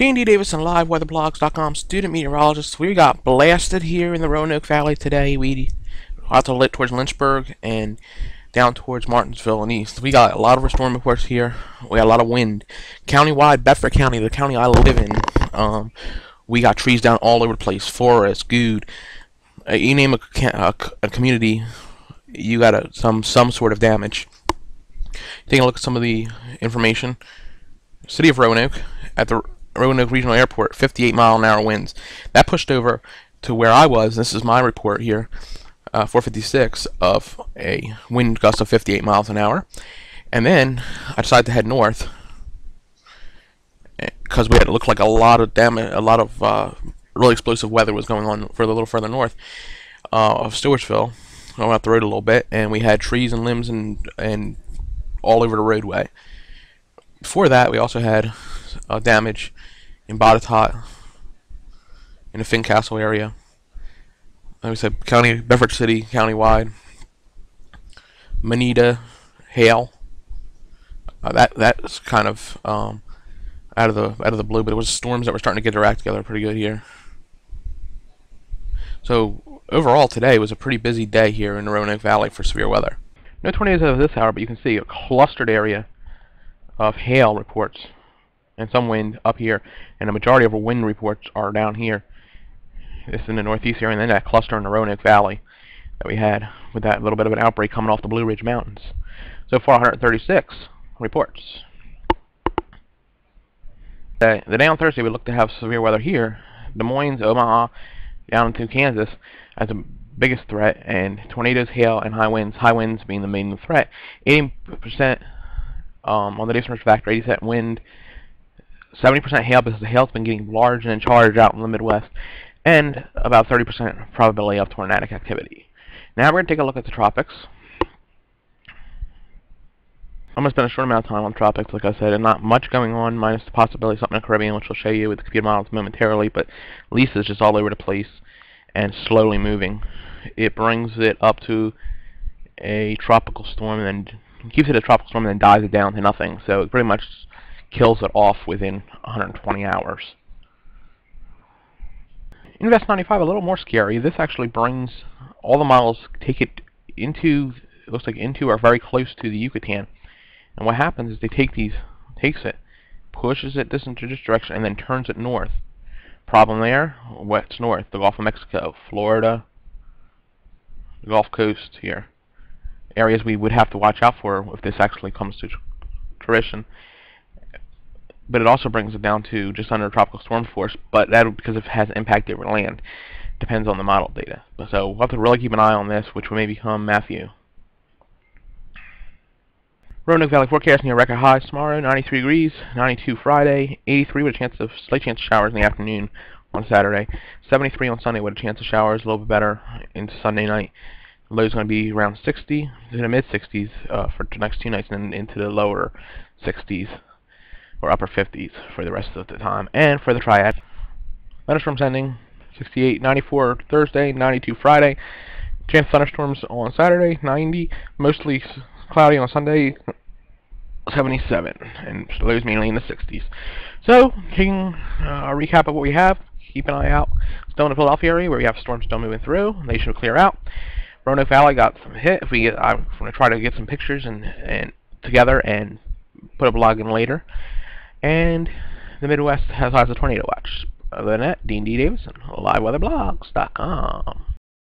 D&D Davis and LiveWeatherBlogs.com student meteorologist. We got blasted here in the Roanoke Valley today. We out to towards Lynchburg and down towards Martinsville and east. We got a lot of storm reports here. We got a lot of wind. Countywide, Bedford County, the county I live in, we got trees down all over the place. Forest, Good. You name a community, you got some sort of damage. Taking a look at some of the information. City of Roanoke, at the Roanoke Regional Airport, 58-mile-an-hour winds. That pushed over to where I was. This is my report here, 456, of a wind gust of 58 miles an hour. And then I decided to head north because we had looked like a lot of really explosive weather was going on for a little further north of Stewartsville. I went up the road a little bit, and we had trees and limbs and all over the roadway. Before that, we also had damage in Botetourt, in the Fincastle area. Like I said, Bedford City, countywide. Manita, hail. That's kind of out of the blue, but it was storms that were starting to get their act together pretty good here. So overall, today was a pretty busy day here in the Roanoke Valley for severe weather. No tornadoes as of this hour, but you can see a clustered area of hail reports and some wind up here, and the majority of our wind reports are down here. This is in the northeast area, and then that cluster in the Roanoke Valley that we had with that little bit of an outbreak coming off the Blue Ridge Mountains. So far, 136 reports. The day on Thursday, we look to have severe weather here. Des Moines, Omaha, down into Kansas as the biggest threat, and tornadoes, hail, and high winds being the main threat. 80% on the difference factor, 80% wind, 70% hail because the hail's been getting large and in charge out in the Midwest, and about 30% probability of tornadic activity. Now we're going to take a look at the tropics. I'm going to spend a short amount of time on the tropics, like I said, and not much going on, minus the possibility of something in the Caribbean, which I'll show you with the computer models momentarily, but Lisa's just all over the place and slowly moving. It brings it up to a tropical storm and then keeps it a tropical storm and then dies it down to nothing. So it pretty much kills it off within 120 hours. Invest 95, a little more scary. This actually brings all the models, take it into, it looks like into or very close to the Yucatan. And what happens is they takes it, pushes it this into this direction, and then turns it north. Problem there, what's north? The Gulf of Mexico, Florida, the Gulf Coast here. Areas we would have to watch out for if this actually comes to fruition. But it also brings it down to just under tropical storm force, but that because it has impact over land. Depends on the model data. So we'll have to really keep an eye on this, which may become Matthew. Roanoke Valley forecast near record highs tomorrow, 93 degrees, 92 Friday, 83 with a slight chance of showers in the afternoon on Saturday, 73 on Sunday with a chance of showers, a little bit better into Sunday night. The low is going to be around 60 to the mid-60s for the next 2 nights, and then into the lower 60s or upper 50s for the rest of the time. And for the triad, thunderstorms ending 68, 94 Thursday, 92 Friday, chance of thunderstorms on Saturday, 90, mostly cloudy on Sunday, 77, and lows mainly in the 60s. So, taking a recap of what we have, keep an eye out. Still in the Philadelphia area where we have storms still moving through. They should clear out. Roanoke Valley got some hit. I'm going to try to get some pictures and together and put a blog in later. And the Midwest has a tornado watch. Other than that, D&D Davis and LiveWeatherBlogs.com.